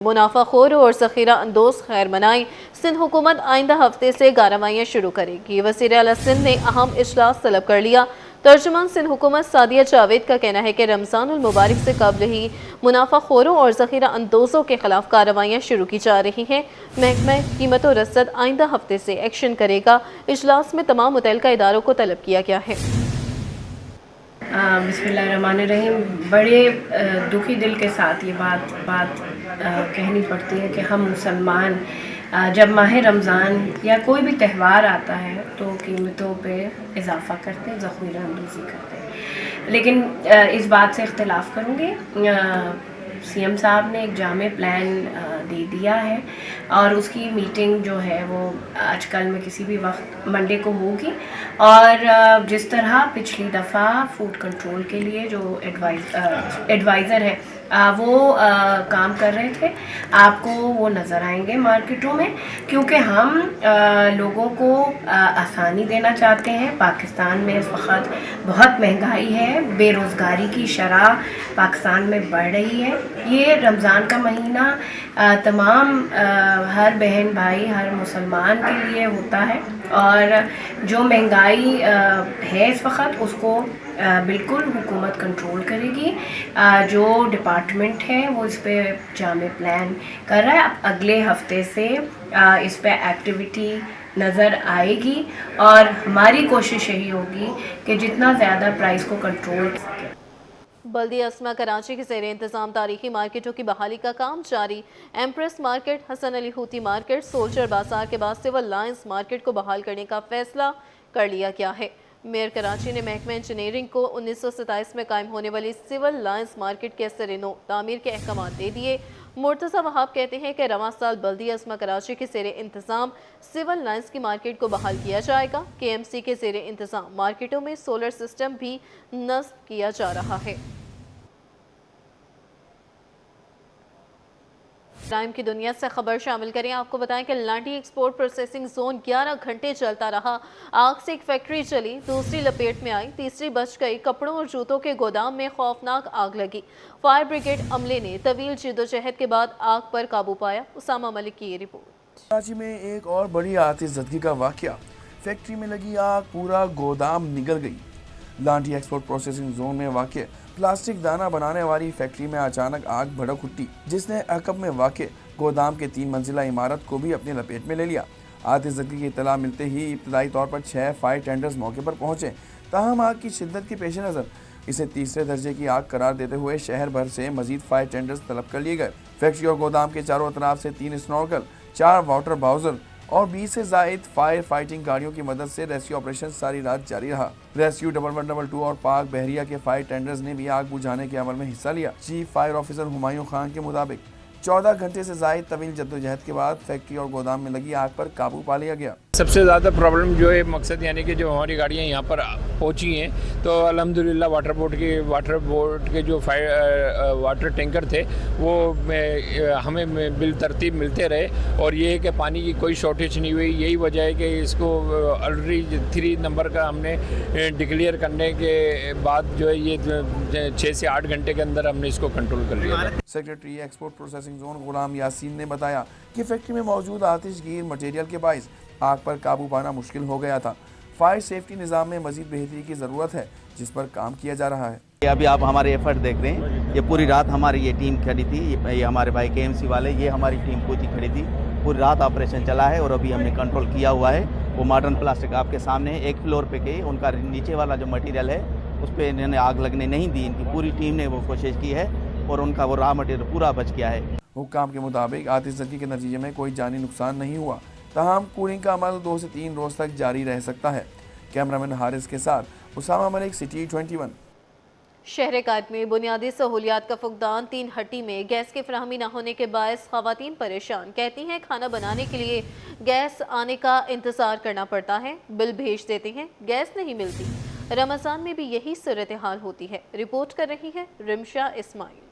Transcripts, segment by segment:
منافع خور اور ذخیرہ اندوز خیر منائی سندھ حکومت آئندہ ہفتے سے کارروائیاں شروع کرے گی۔ وزیر اعلیٰ سندھ نے اہم اجلاس طلب کر لیا۔ ترجمان سندھ حکومت سعدیہ جاوید کا کہنا ہے کہ رمضان المبارک سے قبل ہی منافع خوروں اور ذخیرہ اندوزوں کے خلاف کارروائیاں شروع کی جا رہی ہیں۔ محکمہ قیمت و رصد آئندہ ہفتے سے ایکشن کرے گا۔ اجلاس میں تمام متعلقہ اداروں کو طلب کیا گیا ہے۔ بسم اللہ الرحمن الرحیم۔ بڑے دکھی دل کے ساتھ یہ بات کہنی پڑتی ہے کہ ہم مسلمان جب ماہ رمضان یا کوئی بھی تہوار آتا ہے تو قیمتوں پہ اضافہ کرتے ہیں، ذخیرہ اندوزی کرتے ہیں، لیکن اس بات سے اختلاف کروں گی۔ سی ایم صاحب نے ایک جامع پلان دے دیا ہے اور اس کی میٹنگ جو ہے وہ آج کل میں کسی بھی وقت منڈے کو ہوگی، اور جس طرح پچھلی دفعہ فوڈ کنٹرول کے لیے جو ایڈوائزر ہے وہ کام کر رہے تھے، آپ کو وہ نظر آئیں گے مارکیٹوں میں، کیونکہ ہم لوگوں کو آسانی دینا چاہتے ہیں۔ پاکستان میں اس وقت بہت مہنگائی ہے، بے روزگاری کی شرح پاکستان میں بڑھ رہی ہے۔ یہ رمضان کا مہینہ تمام ہر بہن بھائی ہر مسلمان کے لیے ہوتا ہے، اور جو مہنگائی ہے اس وقت اس کو بالکل حکومت کنٹرول کرے گی۔ جو ڈپارٹمنٹ ہے وہ اس پہ جامع پلان کر رہا ہے۔ اب اگلے ہفتے سے اس پہ ایکٹیویٹی نظر آئے گی، اور ہماری کوشش یہی ہوگی کہ جتنا زیادہ پرائس کو کنٹرول کر سکے۔ بلدیہ اسما کراچی کے زیر انتظام تاریخی مارکیٹوں کی بحالی کا کام جاری۔ ایمپریس مارکیٹ، حسن علی ہوتی مارکیٹ، سولجر بازار کے بعد سول لائنز مارکیٹ کو بحال کرنے کا فیصلہ کر لیا گیا ہے۔ میئر کراچی نے محکمہ انجینئرنگ کو 1927 میں قائم ہونے والی سول لائنز مارکیٹ کے سر نو تعمیر کے احکامات دے دیے۔ مرتضی وہاب کہتے ہیں کہ رواں سال بلدیہ اسما کراچی کے زیر انتظام سول لائنز کی مارکیٹ کو بحال کیا جائے گا۔ کے ایم سی کے زیر انتظام مارکیٹوں میں سولر سسٹم بھی نصب کیا جا رہا ہے۔ کرائم کی دنیا سے خبر شامل کریں۔ آپ کو بتائیں کہ لانڈی ایکسپورٹ پروسیسنگ زون 11 گھنٹے چلتا رہا۔ آگ سے ایک فیکٹری چلی، دوسری لپیٹ میں آئی، تیسری بچ گئی۔ کپڑوں اور جوتوں کے گودام میں خوفناک آگ لگی۔ فائر بریگیڈ عملے نے طویل جدوجہد کے بعد آگ پر قابو پایا۔ اسامہ ملک کی یہ رپورٹ۔ کراچی میں ایک اور بڑی آتش زدگی کا واقعہ، فیکٹری میں لگی آگ، پورا گودام نگل گئی۔ لانڈی ایکسپورٹ پروسیسنگ زون میں واقع پلاسٹک دانہ بنانے والی فیکٹری میں اچانک آگ بھڑک اٹھی، جس نے عقب میں واقع گودام کے 3 منزلہ عمارت کو بھی اپنی لپیٹ میں لے لیا۔ آتش زدگی کی اطلاع ملتے ہی ابتدائی طور پر 6 فائر ٹینڈرز موقع پر پہنچے، تاہم آگ کی شدت کے پیش نظر اسے تیسرے درجے کی آگ قرار دیتے ہوئے شہر بھر سے مزید فائر ٹینڈرز طلب کر لیے گئے۔ فیکٹری اور گودام کے چاروں اطراف سے 3 اسنورکل، 4 واٹر باؤزر اور 20 سے زائد فائر فائٹنگ گاڑیوں کی مدد سے ریسکیو آپریشن ساری رات جاری رہا۔ ریسکیو 1122 اور پاک بحریہ کے فائر ٹینڈرز نے بھی آگ بجھانے کے عمل میں حصہ لیا۔ Chief fire officer Humayun Khan کے مطابق 14 گھنٹے سے زائد طویل جدوجہد کے بعد فیکٹری اور گودام میں لگی آگ پر قابو پا لیا گیا۔ سب سے زیادہ پرابلم جو ہے مقصد یعنی کہ جو ہماری گاڑیاں یہاں پر پہنچی ہیں تو الحمدللہ واٹر بورڈ کے جو واٹر ٹینکر تھے وہ ہمیں بالترتیب ملتے رہے، اور یہ ہے کہ پانی کی کوئی شارٹیج نہیں ہوئی۔ یہی وجہ ہے کہ اس کو آلریڈی 3 نمبر کا ہم نے ڈکلیئر کرنے کے بعد جو ہے یہ 6 سے 8 گھنٹے کے اندر ہم نے اس کو کنٹرول کر لیا۔ Secretary export processing zone Ghulam Yasin نے بتایا کہ فیکٹری میں موجود آتش گیر مٹیریل کے باعث آگ پر قابو پانا مشکل ہو گیا تھا۔ فائر سیفٹی نظام میں مزید بہتری کی ضرورت ہے، جس پر کام کیا جا رہا ہے۔ ابھی آپ ہمارے ایفرٹ دیکھ رہے ہیں، یہ پوری رات ہماری یہ ٹیم کھڑی تھی، یہ ہمارے بھائی کے ایم سی والے، یہ ہماری ٹیم پوری کھڑی تھی، پوری رات آپریشن چلا ہے، اور ابھی ہم نے کنٹرول کیا ہوا ہے۔ وہ ماڈرن پلاسٹک آپ کے سامنے ہے، ایک فلور پہ کے ان کا نیچے والا جو مٹیریل ہے اس پہ انہوں نے آگ لگنے نہیں دی، ان کی پوری ٹیم نے وہ کوشش کی ہے، اور ان کا وہ را مٹیریل پورا بچ گیا ہے۔ حکام کے مطابق آتش زدگی کے نتیجے میں کوئی جانی نقصان نہیں ہوا، تاہم کولنگ کا عمل 2 سے 3 روز تک جاری رہ سکتا ہے۔ کیمرامین حارث کے ساتھ اسامہ ملک، سٹی 21۔ شہر قائد میں بنیادی سہولیات کا فقدان۔ 3 ہٹی میں گیس کی فراہمی نہ ہونے کے باعث خواتین پریشان، کہتی ہیں کھانا بنانے کے لیے گیس آنے کا انتظار کرنا پڑتا ہے، بل بھیج دیتے ہیں، گیس نہیں ملتی۔ رمضان میں بھی یہی صورتحال ہوتی ہے۔ رپورٹ کر رہی ہے رمشا اسماعیل۔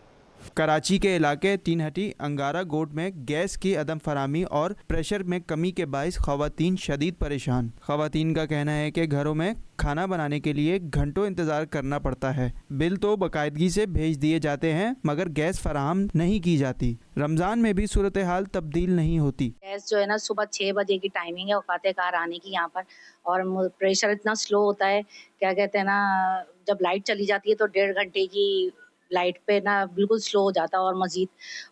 कराची के इलाके तीन हटी अंगारा गोड में गैस की अदम फरामी और प्रेशर में कमी के बाइस ख़वातीन शदीद परेशान। ख़वातीन का कहना है कि घरों में खाना बनाने के लिए घंटों इंतज़ार करना पड़ता है। बिल तो बाकायदगी से भेज दिए जाते हैं मगर गैस फराहम नहीं की जाती। रमज़ान में भी सूरत हाल तब्दील नहीं होती। गैस जो है ना सुबह 6 बजे की टाइमिंग है औकात कार आने की यहाँ पर, और प्रेशर इतना स्लो होता है, क्या कहते हैं ना, जब लाइट चली जाती है तो 1.5 घंटे की लाइट पे ना बिल्कुल स्लो हो जाता है। और मज़ीद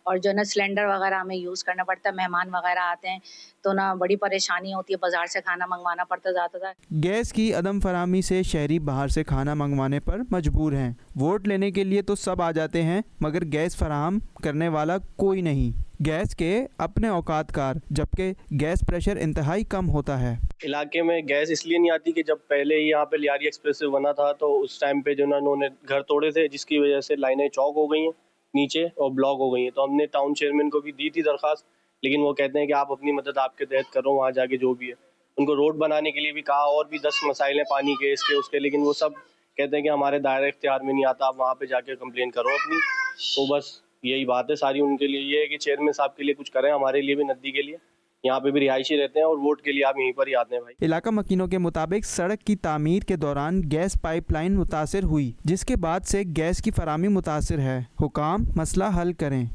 और जो है ना सिलेंडर वगैरह हमें यूज़ करना पड़ता है, मेहमान वगैरह आते हैं तो ना बड़ी परेशानी होती है, बाज़ार से खाना मंगवाना पड़ता ज़्यादा था। गैस की अदम फरामी से शहरी बाहर से खाना मंगवाने पर मजबूर हैं। वोट लेने के लिए तो सब आ जाते हैं मगर गैस फराहम करने वाला कोई नहीं। गैस के अपने औकात कार, जबकि गैस प्रेशर इंतहाई कम होता है। इलाके में गैस इसलिए नहीं आती कि जब पहले ही यहाँ पे लियारी एक्सप्रेस बना था तो उस टाइम पे जो ना उन्होंने घर तोड़े थे, जिसकी वजह से लाइनें चौक हो गई हैं नीचे और ब्लॉक हो गई हैं। तो हमने टाउन चेयरमैन को भी दी थी दरख्वास्त, लेकिन वो कहते हैं कि आप अपनी मदद आपके तहत करो, वहाँ जाके जो भी है। उनको रोड बनाने के लिए भी कहा, और भी 10 मसाइल हैं पानी के, इसके उसके, लेकिन वो सब कहते हैं कि हमारे दायरे इख्तियार में नहीं आता, आप वहाँ पे जाके कंप्लेन करो अपनी। तो बस यही बात है सारी उनके लिए, ये है कि चेयरमैन साहब के लिए कुछ करें, हमारे लिए भी, नदी के लिए। यहाँ पे भी रिहायशी रहते हैं और वोट के लिए आप यहीं पर ही आते हैं भाई। इलाका मकीनों के मुताबिक सड़क की तामीर के दौरान गैस पाइपलाइन मुतासिर हुई, जिसके बाद से गैस की फरामी मुतासिर है। हुकाम मसला हल करें।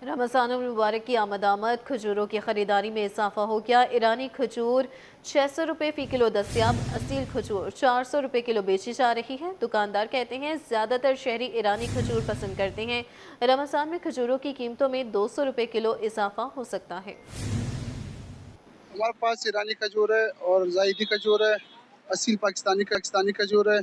रमज़ान मुबारक की आमद खजूरों की ख़रीदारी में इजाफा हो गया। ईरानी खजूर 600 रुपये फ़ी किलो दस्तियाब, असील खजूर 400 रुपये किलो बेची जा रही है। दुकानदार कहते हैं ज़्यादातर शहरी ईरानी खजूर पसंद करते हैं। रमज़ान में खजूरों की कीमतों में 200 रुपये किलो इजाफा हो सकता है। हमारे पास ईरानी खजूर है और जायदी खजूर है, असील पाकिस्तानी खजूर है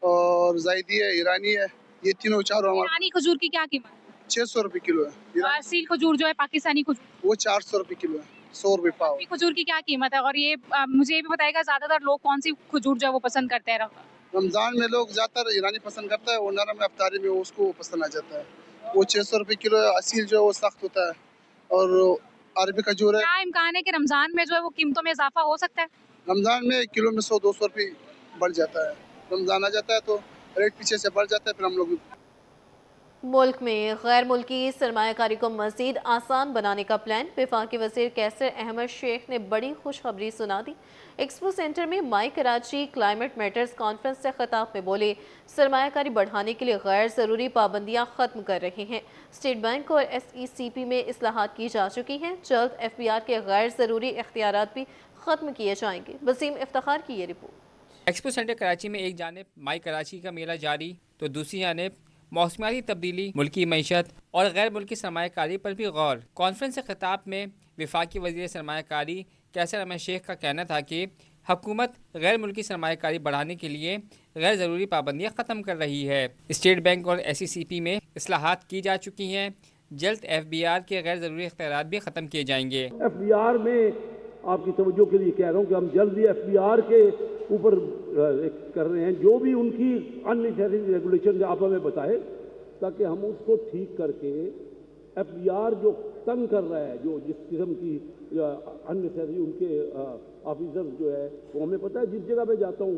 और जायदी है, ईरानी है। ये तीनों चारों हमारे। ईरानी खजूर की क्या कीमत? 600 रुपये किलो है। असील खजूर जो है पाकिस्तानी खजूर वो 400 रुपये किलो है, 100 रुपये पाव। खजूर की क्या कीमत है? और ये मुझे ये भी बताएगा ज्यादातर लोग कौन सी खजूर जो है वो पसंद करते हैं? रमजान में लोग ज्यादातर ईरानी पसंद करता है और नरम अफ्तारी में उसको पसंद आ जाता है। वो 600 रुपये किलो है। असील जो है वो सख्त होता है और अरबी खजूर है। क्या इम्कान है कि रमजान में जो है वो कीमतों में इजाफा हो सकता है? रमजान में किलो में 100-200 रुपये बढ़ जाता है। रमजान आ जाता है तो रेट पीछे से बढ़ जाता है, फिर हम लोग। मुल्क में गैर मुल्की सरमायाकारी को मज़ीद आसान बनाने का प्लान। वफाकी वज़ीर कैसर अहमद शेख ने बड़ी खुशखबरी सुना दी। एक्सपो सेंटर में माई कराची क्लाइमेट मैटर्स कॉन्फ्रेंस से खिताब में बोले, सरमायाकारी बढ़ाने के लिए गैर ज़रूरी पाबंदियाँ ख़त्म कर रहे हैं। स्टेट बैंक और SECP में इस्लाहात की जा चुकी हैं। जल्द FBR के गैर ज़रूरी इख्तियारात भी ख़त्म किए जाएंगे। वसीम इफ्तिखार की ये रिपोर्ट। एक्सपो सेंटर कराची में एक जानिब माई कराची का मेला जारी तो दूसरी जानिब मौसमियाती तब्दीली, मुल्की मईशत और गैर मुल्की सरमायाकारी पर भी गौर। कॉन्फ्रेंस से खिताब में वफाकी वज़ीर सरमायाकारी कैसर अहमद शेख का कहना था कि हुकूमत गैर मुल्की सरमायाकारी बढ़ाने के लिए गैर ज़रूरी पाबंदियाँ ख़त्म कर रही है। स्टेट बैंक और SECP में इस्लाहात की जा चुकी हैं। जल्द FBR के गैर ज़रूरी इख्तियारात भी ख़त्म किए जाएंगे। FBR में आपकी तवज्जो के लिए कह रहा हूँ कि हम जल्दी FBR के ऊपर कर रहे हैं। जो भी उनकी अननेसेसरी रेगुलेशन आप हमें बताए ताकि हम उसको ठीक करके FBR जो तंग कर रहा है, जो जिस किस्म की अननेसेसरी उनके ऑफिसर जो है, वो हमें पता है। जिस जगह पे जाता हूँ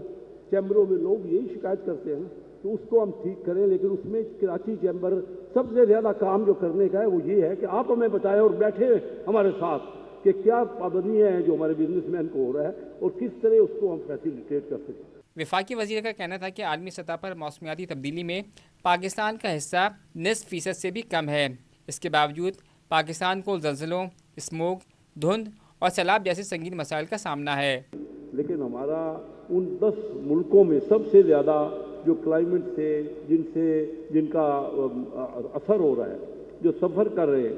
चैम्बरों में लोग यही शिकायत करते हैं, तो उसको हम ठीक करें। लेकिन उसमें कराची चैम्बर सबसे ज़्यादा काम जो करने का है वो ये है कि आप हमें बताएं और बैठे हमारे साथ कि क्या पाबंदियाँ हैं जो हमारे बिजनेसमैन को हो रहा है और किस तरह उसको हम फैसिलिटेट कर सकें। वफाकी वज़ीर का कहना था कि आलमी सतह पर मौसमियाती तब्दीली में पाकिस्तान का हिस्सा 90% से भी कम है। इसके बावजूद पाकिस्तान को ज़लज़लों, स्मोक, धुंध और सैलाब जैसे संगीन मसाइल का सामना है। लेकिन हमारा उन 10 मुल्कों में सबसे ज़्यादा जो क्लाइमेट से जिनका असर हो रहा है, जो सफ़र कर रहे हैं,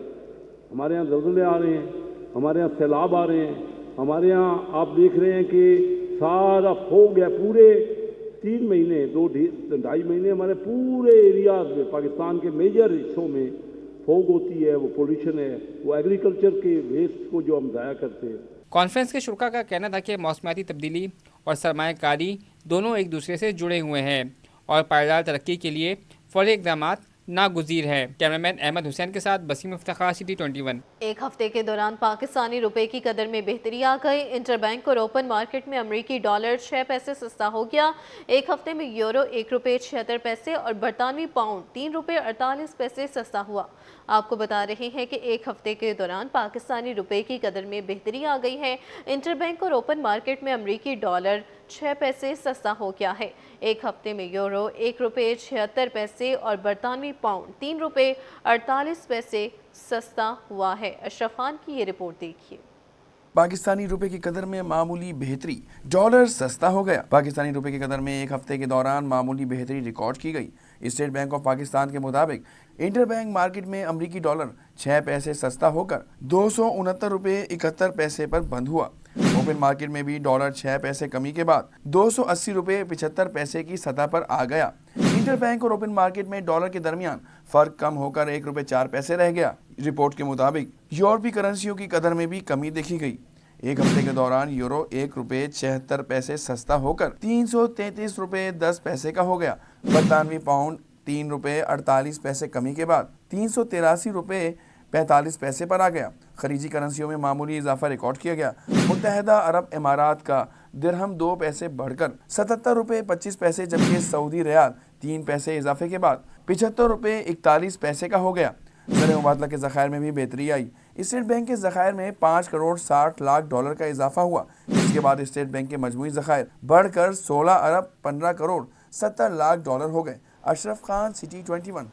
हमारे यहाँ ज़लज़ले आ रहे हैं, हमारे यहाँ सैलाब आ रहे हैं, हमारे यहाँ आप देख रहे हैं कि सारा हो गया। पूरे 3 महीने 2-2.5 महीने हमारे पूरे एरियाज में, पाकिस्तान के मेजर हिस्सों में फोग होती है, वो पोल्यूशन है, वो एग्रीकल्चर के वेस्ट को जो हम ज़ाया करते हैं। कॉन्फ्रेंस के शुरा का कहना था कि मौसमियाती तब्दीली और सरमायाकारी दोनों एक दूसरे से जुड़े हुए हैं और पायदार तरक्की के लिए फौरी इक़दामात नागुज़ीर है। कैमरामैन अहमद हुसैन के साथ बसीम इफ्तिखार, सिटी 21। एक हफ्ते के दौरान पाकिस्तानी रुपए की कदर में बेहतरी आ गई। इंटरबैंक और ओपन मार्केट में अमरीकी डॉलर 6 पैसे सस्ता हो गया। एक हफ्ते में यूरो 1 रुपये 76 पैसे और बरतानवी पाउंड 3 रुपये 48 पैसे सस्ता हुआ। आपको बता रहे हैं कि एक हफ्ते के दौरान पाकिस्तानी रुपए की कदर में बेहतरी आ गई है। इंटरबैंक और ओपन मार्केट में अमरीकी डॉलर 6 पैसे सस्ता हो गया है। एक हफ्ते में यूरो 1 रुपये 76 पैसे और बरतानवी पाउंड 3 रुपये 48 पैसे सस्ता हुआ है। अशरफ खान की ये रिपोर्ट देखिए। पाकिस्तानी रुपए की कदर में मामूली बेहतरी, डॉलर सस्ता हो गया। पाकिस्तानी रुपए की कदर में एक हफ्ते के दौरान मामूली बेहतरी रिकॉर्ड की गई। स्टेट बैंक ऑफ पाकिस्तान के मुताबिक इंटरबैंक मार्केट में अमरीकी डॉलर 6 पैसे सस्ता होकर 269 रुपये 71 पैसे पर बंद हुआ। ओपन मार्केट में भी डॉलर 6 पैसे कमी के बाद 280 रुपये 75 पैसे की सतह पर आ गया। इंटरबैंक और ओपन मार्केट में डॉलर के दरमियान फर्क कम होकर 1 रुपये 4 पैसे रह गया। रिपोर्ट के मुताबिक यूरोपीय करेंसियों की कदर में भी कमी देखी गई। एक हफ्ते के दौरान यूरो 1 रुपये 76 पैसे सस्ता होकर 333 रुपये 10 पैसे का हो गया। बरतानवी पाउंड 3 रुपये 48 पैसे कमी के बाद 383 रुपये 45 पैसे पर आ गया। खरीजी करेंसियों में मामूली इजाफा रिकॉर्ड किया गया। मुत्तहदा अरब इमारात का दिरहम 2 पैसे बढ़कर 77 रुपये 25 पैसे, जबकि सऊदी रियाल 3 पैसे इजाफे के बाद 75 रुपये 41 पैसे का हो गया। ज़र मुबादला के ज़खायर में भी बेहतरी आई। स्टेट बैंक के ज़खायर में 5 करोड़ 60 लाख डॉलर का इजाफा हुआ। इसके बाद स्टेट बैंक के मजमूई ज़खायर बढ़कर 16 अरब 15 करोड़ 70 लाख डॉलर हो गए। अशरफ खान, सिटी 21।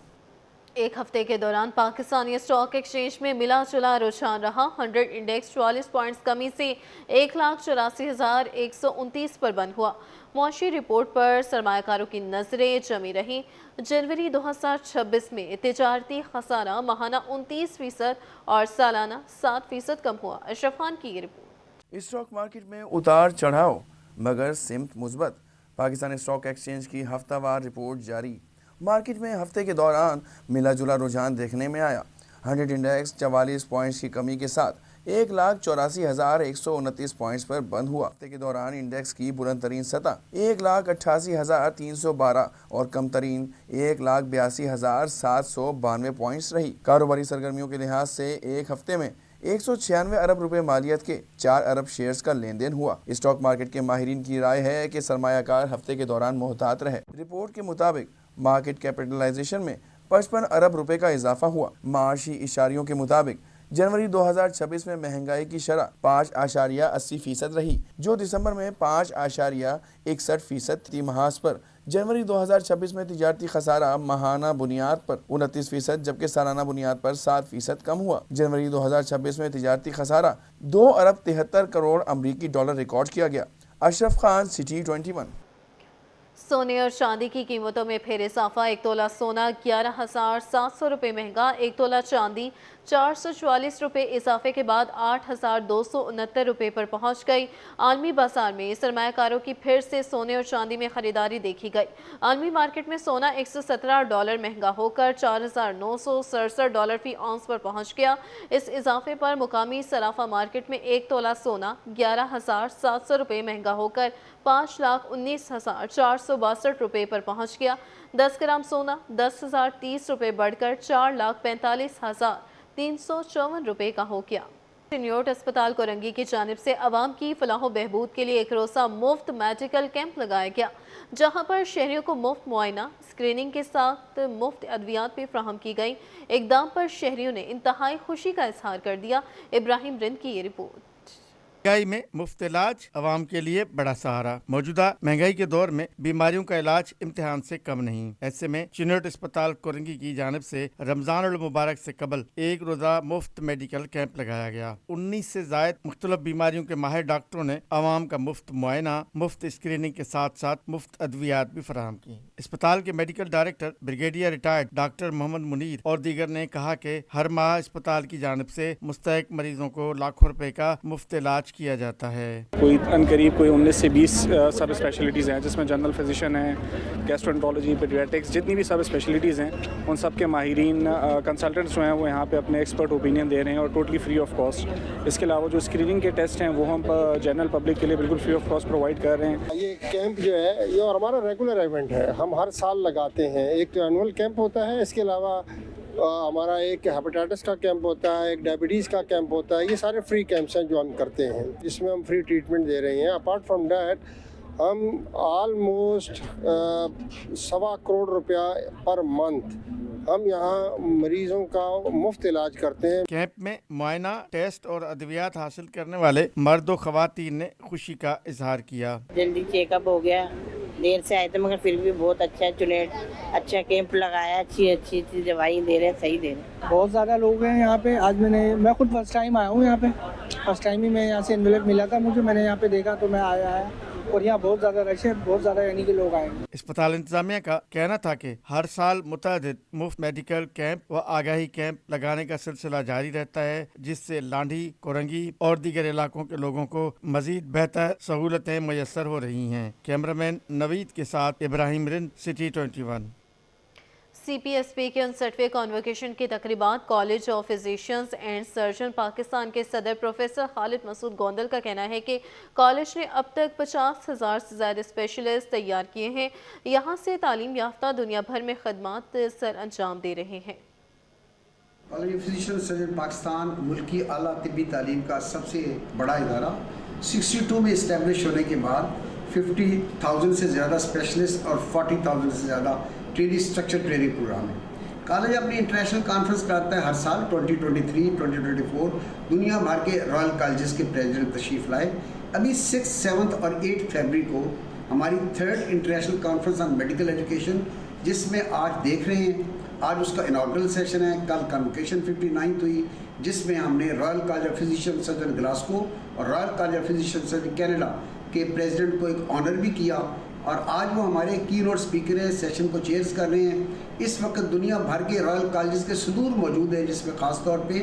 एक हफ्ते के दौरान पाकिस्तानी स्टॉक एक्सचेंज में मिला जुला रुझान रहा। 100 इंडेक्स 44 पॉइंट्स कमी से 1,84,129 पर बंद हुआ। मौशी रिपोर्ट पर सरमायाकारों की नजरें जमी रही। जनवरी 2026 में तिजारती खसारा महाना 29% और सालाना 7% कम हुआ। अशरफ खान की ये रिपोर्ट। स्टॉक मार्केट में उतार चढ़ाव मगर सिमत मुस्बत। पाकिस्तान स्टॉक एक्सचेंज की हफ्तावार रिपोर्ट जारी। मार्केट में हफ्ते के दौरान मिला जुला रुझान देखने में आया। 100 इंडेक्स 44 पॉइंट्स की कमी के साथ 1,84,129 पॉइंट्स पर बंद हुआ। हफ्ते के दौरान इंडेक्स की बुलंद तरीन सतह 1,88,312 और कम तरीन 1,82,792 पॉइंट्स रही। कारोबारी सरगर्मियों के लिहाज से एक हफ्ते में 196 अरब रुपए मालियत के 4 अरब शेयर्स का लेन देन हुआ। स्टॉक मार्केट के माहिरीन की राय है कि सरमायाकार हफ्ते के दौरान मोहतात रहे। रिपोर्ट के मुताबिक मार्केट कैपिटलाइजेशन में 55 अरब रुपए का इजाफा हुआ। माशी इशारियों के मुताबिक जनवरी 2026 में महंगाई की शरह 5.80% रही, जो दिसंबर में 5.61% थी। महाज पर जनवरी 2026 में तिजारती खसारा महाना बुनियाद पर 29%, जबकि सालाना बुनियाद पर 7% कम हुआ। जनवरी 2026 में तिजारती खसारा 2 अरब 73 करोड़ अमरीकी डॉलर रिकॉर्ड किया गया। अशरफ खान, सिटी 21। सोने और चांदी की कीमतों में फिर इजाफा। 1 तोला सोना 11,700 रुपये महंगा। 1 तोला चांदी 444 रुपये इजाफे के बाद 8,269 रुपये पर पहुंच गई। आलमी बाजार में सरमायाकारों की फिर से सोने और चांदी में खरीदारी देखी गई। आलमी मार्केट में सोना 117 डॉलर महंगा होकर 4,967 डॉलर फी औंस पर पहुंच गया। इस इजाफे पर मुकामी सराफा मार्केट में 1 तोला सोना 11,700 रुपये महंगा होकर 5,19,462 रुपये पर पहुंच गया। 10 ग्राम सोना 10,030 रुपये बढ़कर 4,45,354 रुपये का हो गया। सीनियर अस्पताल कोरंगी की जानिब से अवाम की फलाह बहबूद के लिए एक रोज़ा मुफ्त मेडिकल कैंप लगाया गया, जहां पर शहरियों को मुफ्त मुआयना, स्क्रीनिंग के साथ मुफ्त अद्वियात भी फ्राहम की गई। इकदाम पर शहरियों ने इंतहाई खुशी का इजहार कर दिया। इब्राहिम रिंद की ये रिपोर्ट। महंगाई में मुफ्त इलाज अवाम के लिए बड़ा सहारा। मौजूदा महंगाई के दौर में बीमारियों का इलाज इम्तिहान से कम नहीं। ऐसे में चिन्होट अस्पताल कोरंगी की जानिब से रमजान उल मुबारक से कबल एक रोजा मुफ्त मेडिकल कैंप लगाया गया। 19 से जायद मुख्तलिफ बीमारियों के माहिर डॉक्टरों ने अवाम का मुफ्त मुआयना, मुफ्त स्क्रीनिंग के साथ साथ मुफ्त अद्वियात भी फराहम की। अस्पताल के medical director brigadier retired doctor Mohammad Munir और दीगर ने कहा कि हर माह अस्पताल की जानिब से मुस्तहिक मरीजों को लाखों रुपए का मुफ्त इलाज किया जाता है। कोई अनकरीब कोई 19 से 20 सब स्पेशलिटीज़ हैं, जिसमें जनरल फिजिशियन हैं, गैस्ट्रोएंटरोलॉजी, पीडियाट्रिक्स, जितनी भी सब स्पेशलिटीज़ हैं उन सब के माहिरीन कंसल्टेंट्स जो हैं वो यहाँ पे अपने एक्सपर्ट ओपिनियन दे रहे हैं और टोटली फ्री ऑफ कॉस्ट। इसके अलावा जो स्क्रीनिंग के टेस्ट हैं वो हम जनरल पब्लिक के लिए बिल्कुल फ्री ऑफ कॉस्ट प्रोवाइड कर रहे हैं। ये कैंप जो है ये हमारा रेगुलर इवेंट है, हम हर साल लगाते हैं। एक तो एनुअल कैंप होता है, इसके अलावा हमारा एक हेपेटाइटिस का कैंप होता है, एक डायबिटीज़ का कैंप होता है। ये सारे फ्री कैंप्स हैं जो हम करते हैं, जिसमें हम फ्री ट्रीटमेंट दे रहे हैं। अपार्ट फ्रॉम दैट हम ऑलमोस्ट 1.25 करोड़ रुपया पर मंथ हम यहाँ मरीजों का मुफ्त इलाज करते हैं। कैंप में मुआयना, टेस्ट और अद्वियात हासिल करने वाले मर्द और ख़वातीन ने खुशी का इजहार किया। जल्दी चेकअप हो गया, देर से आए थे मगर फिर भी बहुत अच्छा चुनेट, अच्छा कैंप लगाया, अच्छी दवाई दे रहे हैं, सही दे रहे हैं। बहुत ज़्यादा लोग हैं यहाँ पे। आज मैं खुद फर्स्ट टाइम आया हूँ यहाँ पे। फर्स्ट टाइम ही मैं यहाँ से एनवेलप मिला था मुझे, मैंने यहाँ पे देखा तो मैं आया और यहाँ बहुत ज़्यादा रश है, बहुत ज़्यादा यानी कि लोग आए हैं। अस्पताल इंतजामिया का कहना था कि हर साल मुतअद्दिद मुफ्त मेडिकल कैंप व आगाही कैंप लगाने का सिलसिला जारी रहता है, जिससे लांढी, कोरंगी और दीगर इलाकों के लोगों को मजीद बेहतर सहूलतें मैसर हो रही हैं। कैमरामैन नवीद के साथ इब्राहिम रिंद, सिटी 21। CPSP के 59वें कॉन्वोकेशन की तकरीबात college of physicians and surgeon Pakistan के सदर प्रोफेसर खालिद मसूद गोंदल का कहना है कि कॉलेज ने अब तक 50,000 से ज़्यादा स्पेशलिस्ट तैयार किए हैं। यहाँ से तालीम याफ्ता दुनिया भर में खदमात सर अंजाम दे रहे हैं। College of physicians surgeon Pakistan मुल्क की आला तिब्बी तालीम का सबसे बड़ा इदारा 62 में इस्टेब्लिश होने के बाद 50,000 से ज़्यादा स्पेशलिस्ट और 40,000 से ज़्यादा ट्रेनिंग स्ट्रक्चर ट्रेनिंग प्रोग्राम है। कॉलेज अपनी इंटरनेशनल कॉन्फ्रेंस कराता है हर साल। 2023, 2024 दुनिया भर के रॉयल कॉलेजेस के प्रेसिडेंट तशरीफ़ लाए। अभी 6, 7 और 8 फरवरी को हमारी 3rd international conference on medical education, जिसमें आज देख रहे हैं, आज उसका इनॉग्रल सेशन है। कल कन्वोकेशन 59 हुई, जिसमें हमने royal college of physician surgeon Glasgow और royal college of physician surgeon Canada के प्रेसिडेंट को एक ऑनर भी किया और आज वो हमारे की नोट स्पीकर हैं, सेशन को चेयर्स कर रहे हैं। इस वक्त दुनिया भर के रॉयल कॉलेज के सदूर मौजूद हैं, जिसमें ख़ास तौर पे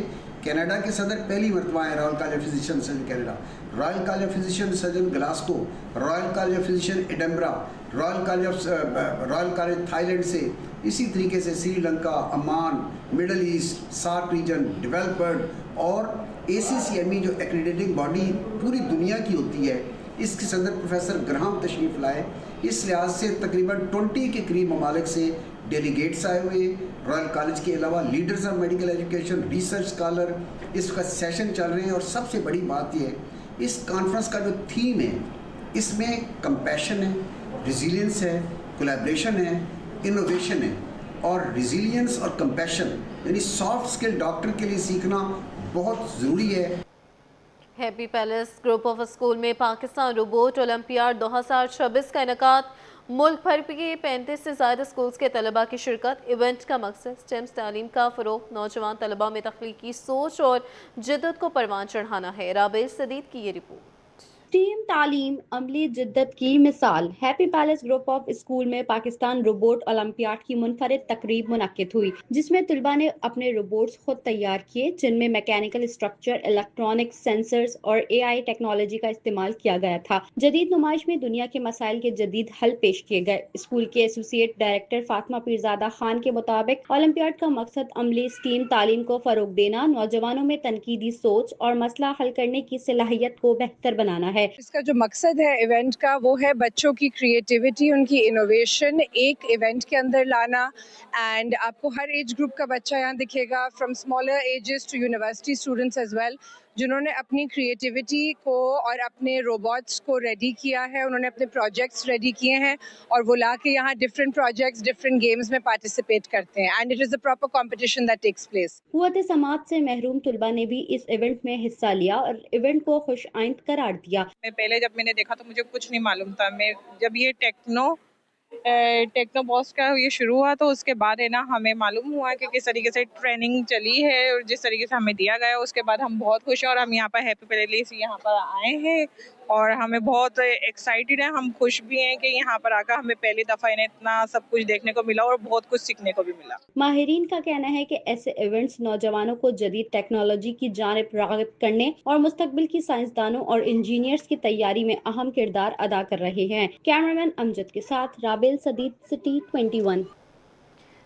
कनाडा के सदर पहली मरतबा है, royal college of physician surgeon Canada, royal college of physician surgeon Glasgow, royal college of physician Edinburgh, royal college Thailand से, इसी तरीके से श्रीलंका, अमान, मिडल ईस्ट, सार्क रीजन, डेवलपर्ड और ACCME जो एक्रेडिटिंग बॉडी पूरी दुनिया की होती है, इसके सदर प्रोफेसर ग्राहम तशरीफ़ लाए। इस लिहाज से तकरीबन 20 के करीब ममालिक से डेलीगेट्स आए हुए। रॉयल कॉलेज के अलावा leaders of medical education, research scholar, इसका सेशन चल रहे हैं। और सबसे बड़ी बात यह है, इस कॉन्फ्रेंस का जो थीम है, इसमें कंपैशन है, रिजिलियंस है, कोलैबोरेशन है, इनोवेशन है। और रिजिलियंस और कंपैशन यानी सॉफ्ट स्किल डॉक्टर के लिए सीखना बहुत ज़रूरी है। Happy palace group of school में पाकिस्तान रोबोट ओलंपियाड 2026 का इनेकाद। मुल्क भर के 35 से ज़्यादा स्कूल्स के तलबा की शिरकत। इवेंट का मकसद स्टेम तालीम का फ़रोग़, नौजवान तलबा में तख्लीकी सोच और जिद्दत को परवान चढ़ाना है। राबेल सदीद की ये रिपोर्ट। टीम तालीम अमली जिद्दत की मिसाल। Happy palace group of school में पाकिस्तान रोबोट ओलंपियाड की मुनफरिद तकरीब मुनक्किद हुई, जिसमें तलबा ने अपने रोबोट्स खुद तैयार किए, जिनमें मैकेनिकल स्ट्रक्चर, इलेक्ट्रॉनिक सेंसर्स और AI टेक्नोलॉजी का इस्तेमाल किया गया था। जदीद नुमाइश में दुनिया के मसाइल के जदीद हल पेश किए गए। स्कूल के एसोसिएट डायरेक्टर फातिमा पीरजादा खान के मुताबिक ओलंपियाड का मकसद अमली स्टीम तालीम को फरोग देना, नौजवानों में तनकीदी सोच और मसला हल करने की सलाहियत को बेहतर बनाना है। इसका जो मकसद है इवेंट का वो है बच्चों की क्रिएटिविटी, उनकी इनोवेशन एक इवेंट के अंदर लाना। एंड आपको हर एज ग्रुप का बच्चा यहाँ दिखेगा, from smaller ages to university students as well, जिन्होंने अपनी क्रिएटिविटी को और अपने रोबोट्स को रेडी किया है। उन्होंने अपने प्रोजेक्ट्स रेडी किए हैं और वो ला के यहाँ डिफरेंट प्रोजेक्ट्स, डिफरेंट गेम्स में पार्टिसिपेट करते हैं। And it is a proper competition that takes place. हुआत समात से महरूम तलबा ने भी इस इवेंट में हिस्सा लिया और इवेंट को खुश आइंद करार दिया। मैं पहले जब मैंने देखा तो मुझे कुछ नहीं मालूम था। मैं जब ये टेक्नो बॉस का ये शुरू हुआ तो उसके बाद है ना हमें मालूम हुआ कि किस तरीके से ट्रेनिंग चली है और जिस तरीके से हमें दिया गया, उसके बाद हम बहुत खुश हैं और हम यहाँ पर हैप्पी पैलेस यहाँ पर आए हैं اور ہمیں بہت ایکسائٹیڈ ہیں, ہم خوش بھی ہیں کہ یہاں پر آ کر ہمیں پہلی دفعہ انہیں اتنا سب کچھ دیکھنے کو ملا اور بہت کچھ سیکھنے کو بھی ملا. ماہرین کا کہنا ہے کہ ایسے ایونٹس نوجوانوں کو جدید ٹیکنالوجی کی جانب راغب کرنے اور مستقبل کی سائنسدانوں اور انجینئرز کی تیاری میں اہم کردار ادا کر رہے ہیں. کیمرامین امجد کے ساتھ رابل صدیق, سٹی 21.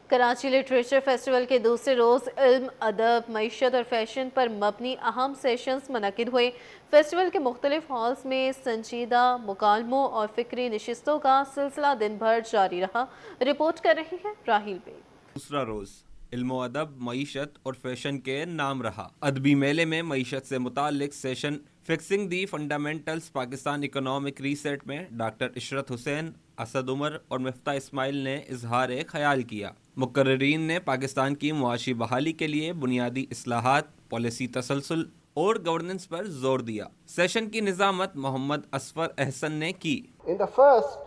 کراچی لٹریچر فیسٹیول کے دوسرے روز علم, ادب, معیشت اور فیشن پر مبنی اہم سیشنز منعقد ہوئے. فیسٹیول کے مختلف ہالز میں سنجیدہ مکالموں اور فکری نشستوں کا سلسلہ دن بھر جاری رہا. رپورٹ کر رہی ہے راہیل بے. دوسرا روز علم و ادب, معیشت اور فیشن کے نام رہا. ادبی میلے میں معیشت سے متعلق سیشن فکسنگ دی فنڈامنٹلز پاکستان اکنامک ریسرچ میں ڈاکٹر عشرت حسین, اسد عمر اور مفتاح اسماعیل نے اظہار خیال کیا. مقررین نے پاکستان کی معاشی بحالی کے لیے بنیادی اصلاحات, پالیسی تسلسل اور گورننس پر زور دیا. سیشن کی نظامت محمد اسفر احسن نے کی. In the first,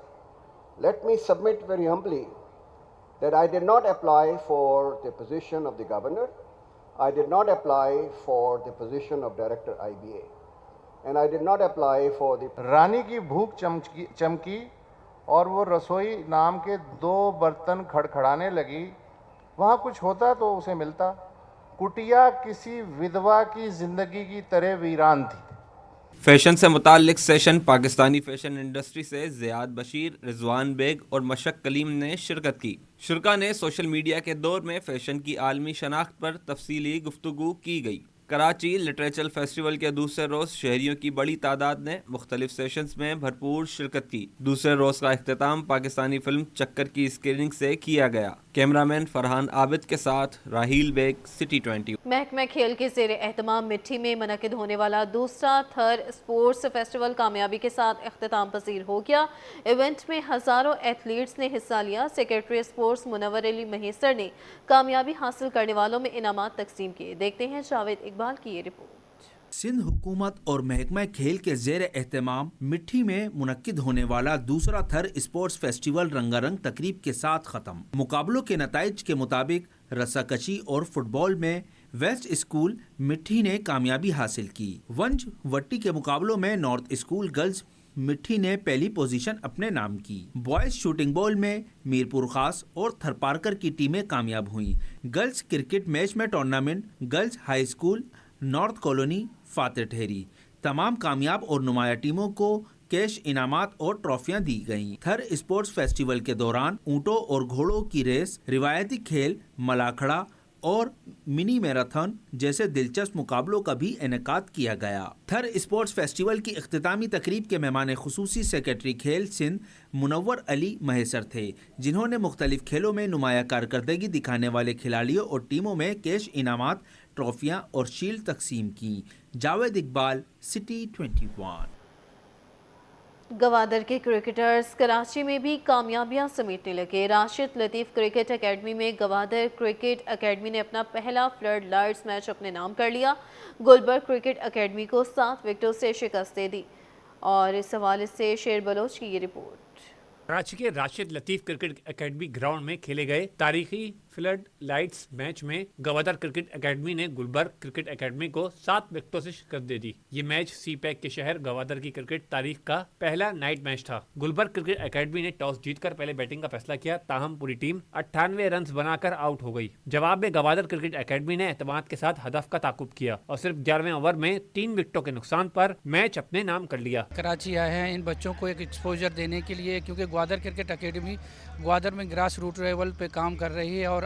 let me submit very humbly that I did not apply for the position of the governor. I did not apply for the position of director IBA. And I did not apply for the... رانی کی بھوک چمکی اور وہ رسوئی نام کے 2 برتن کھڑکھڑانے لگی. وہاں کچھ ہوتا تو اسے ملتا. کٹیا کسی ودوا کی زندگی کی طرح ویران تھی. فیشن سے متعلق سیشن پاکستانی فیشن انڈسٹری سے زیاد بشیر, رضوان بیگ اور مشک کلیم نے شرکت کی. شرکا نے سوشل میڈیا کے دور میں فیشن کی عالمی شناخت پر تفصیلی گفتگو کی گئی. کراچی لٹریچر فیسٹیول کے دوسرے روز شہریوں کی بڑی تعداد نے مختلف سیشنز میں بھرپور شرکت کی. دوسرے روز کا اختتام پاکستانی فلم چکر کی اسکریننگ سے کیا گیا. کیمرامین فرحان عابد کے ساتھ راہیل بیگ, سٹی 20. محکمہ کھیل کے زیر اہتمام مٹھی میں منعقد ہونے والا دوسرا تھر اسپورٹس فیسٹیول کامیابی کے ساتھ اختتام پذیر ہو گیا. ایونٹ میں ہزاروں ایتھلیٹس نے حصہ لیا. سیکرٹری اسپورٹس منور علی مہیسر نے کامیابی حاصل کرنے والوں میں انعامات تقسیم کیے. دیکھتے ہیں جاوید اقبال کی یہ رپورٹ. سندھ حکومت اور محکمہ کھیل کے زیر اہتمام مٹھی میں منعقد ہونے والا دوسرا تھر اسپورٹس فیسٹیول رنگا رنگ تقریب کے ساتھ ختم. مقابلوں کے نتائج کے مطابق رسا کشی اور فٹ بال میں ویسٹ اسکول مٹھی نے کامیابی حاصل کی. ونج وٹی کے مقابلوں میں نارتھ اسکول گرلز مٹھی نے پہلی پوزیشن اپنے نام کی. بوائز شوٹنگ بال میں میرپور خاص اور تھرپارکر کی ٹیمیں کامیاب ہوئیں. گرلز کرکٹ میچ میں tournament girls high school north colony فاتح ٹھہری. تمام کامیاب اور نمایاں ٹیموں کو کیش انعامات اور ٹرافیاں دی گئیں. تھر اسپورٹس فیسٹیول کے دوران اونٹوں اور گھوڑوں کی ریس, روایتی کھیل, ملاکھڑا اور منی میراتھن جیسے دلچسپ مقابلوں کا بھی انعقاد کیا گیا. تھر اسپورٹس فیسٹیول کی اختتامی تقریب کے مہمان خصوصی سیکرٹری کھیل سندھ منور علی مہیسر تھے, جنہوں نے مختلف کھیلوں میں نمایاں کارکردگی دکھانے والے کھلاڑیوں اور ٹیموں میں کیش انعامات, ٹرافیاں اور شیلڈ تقسیم کی. جاوید اقبال, سٹی 21. گوادر کے کرکٹرز کراچی میں بھی کامیابیاں سمیٹنے لگے. راشد لطیف کرکٹ اکیڈمی میں گوادر کرکٹ اکیڈمی نے اپنا پہلا فلڈ لائٹس میچ اپنے نام کر لیا. گلبرگ کرکٹ اکیڈمی کو 7 وکٹوں سے شکست دے دی. اور اس حوالے سے شیر بلوچ کی یہ رپورٹ. کراچی کے راشد لطیف کرکٹ اکیڈمی گراؤنڈ میں کھیلے گئے تاریخی فلڈ لائٹس میچ میں گوادر کرکٹ اکیڈمی نے گلبرگ کرکٹ اکیڈمی کو 7 وکٹوں سے شکست دے دی. یہ میچ سی پیک کے شہر گوادر کی کرکٹ تاریخ کا پہلا نائٹ میچ تھا. گلبرگ کرکٹ اکیڈمی نے ٹاس جیت کر پہلے بیٹنگ کا فیصلہ کیا, تاہم پوری ٹیم 98 رنز بنا کر آؤٹ ہو گئی. جواب میں گوادر کرکٹ اکیڈمی نے اعتماد کے ساتھ ہدف کا تعاقب کیا اور صرف 11ویں اوور میں 3 وکٹوں کے نقصان پر میچ اپنے نام کر لیا. کراچی آئے ہیں ان بچوں کو ایک ایکسپوجر دینے کے لیے, کیونکہ گوادر کرکٹ اکیڈمی گوادر میں گراس روٹ لیول پہ کام کر رہی ہے اور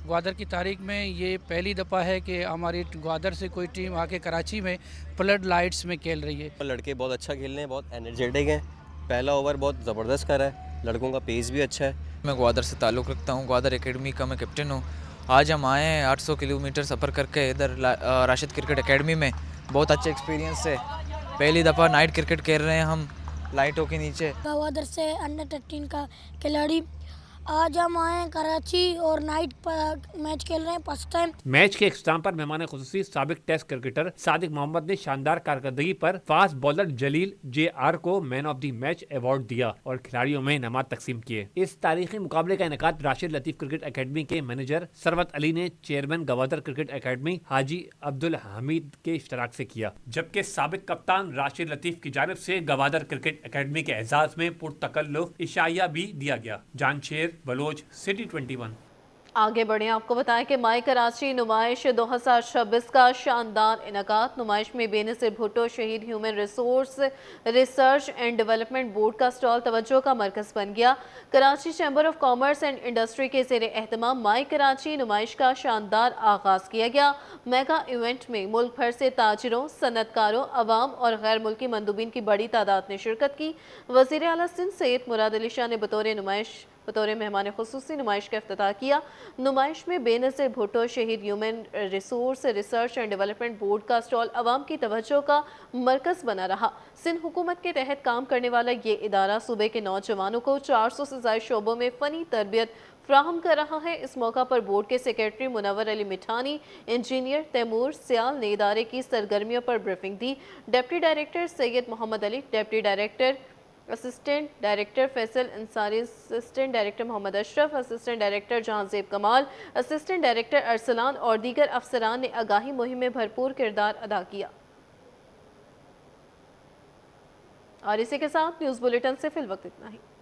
گوادر کی تاریخ میں یہ پہلی دفعہ ہے کہ ہماری گوادر سے کوئی ٹیم آ کے کراچی میں فلڈ لائٹس میں کھیل رہی ہے. لڑکے بہت اچھا کھیل رہے ہیں, بہت انرجیٹک ہیں. پہلا اوور بہت زبردست کر رہا ہے, لڑکوں کا پیس بھی اچھا ہے. میں گوادر سے تعلق رکھتا ہوں, گوادر اکیڈمی کا میں کیپٹن ہوں. آج ہم آئے ہیں 800 کلومیٹر سفر کر کے ادھر راشد کرکٹ اکیڈمی میں. بہت اچھے ایکسپیرینس ہے, پہلی دفعہ نائٹ کرکٹ کھیل رہے ہیں ہم لائٹوں کے نیچے. گوادر سے انڈر 13 کا کھلاڑی आज हम आए हैं कराची और नाइट मैच खेल रहे हैं फर्स्ट टाइम। मैच के इख्तिताम पर मेहमान खुसूसी साबिक टेस्ट क्रिकेटर सादिक मोहम्मद ने शानदार कारकर्दगी पर फास्ट बॉलर जलील JR को man of the match award दिया और खिलाड़ियों में इनामात तकसीम किए। इस तारीखी मुकाबले का इनेकाद राशिद लतीफ क्रिकेट एकेडमी के मैनेजर सरवत अली ने chairman Gwadar cricket academy Haji Abdul Hamid के इश्तराक से किया, जबकि साबिक कप्तान राशिद लतीफ की जानिब से गवादर क्रिकेट एकेडमी के एजाज में पुरतकल्लुफ इशाया भी दिया गया। जानशेर बलोच, सिटी 21। आगे बढ़े, आपको बताएं कि माई कराची नुमाइश 2026 का शानदार इनकाद। नुमाइश में बेनज़ीर भुट्टो शहीद human resource research and development board का स्टॉल तवज्जो का मरकज़ बन गया। Karachi chamber of commerce and industry के ज़ेर एहतमाम माई कराची नुमाइश का शानदार आगाज़ किया गया। मेगा इवेंट में मुल्क भर से ताजिरों, सनतकारों, अवाम और गैर मुल्की मंदूबीन की बड़ी तादाद ने शिरकत की। वज़ीर आला सिंध सैयद मुराद अली शाह ने बतौर मेहमान खुसूसी नुमाइश का इफ्तिताह किया। नुमाइश में बेनज़ीर भुट्टो शहीद human resource research and development board का स्टॉल अवाम की तवज्जो का मरकज़ बना रहा। सिंध हुकूमत के तहत काम करने वाला ये इदारा सूबे के नौजवानों को 400 से ज़ायद शोबों में फ़नी तरबियत फ्राहम कर रहा है। इस मौका पर बोर्ड के सेक्रेटरी मुनव्वर अली मिठानी, इंजीनियर तैमूर सियाल ने इदारे की सरगर्मियों पर ब्रीफिंग दी। Deputy director Syed Mohammad Ali, deputy director assistant director Faisal Ansari, assistant director Mohammad Ashraf, assistant director Jahanzeb Kamal, assistant director Arsalan और दीगर अफसरान ने आगाही मुहिम में भरपूर किरदार अदा किया। और इसी के साथ न्यूज़ बुलेटिन से फिल वक्त इतना ही।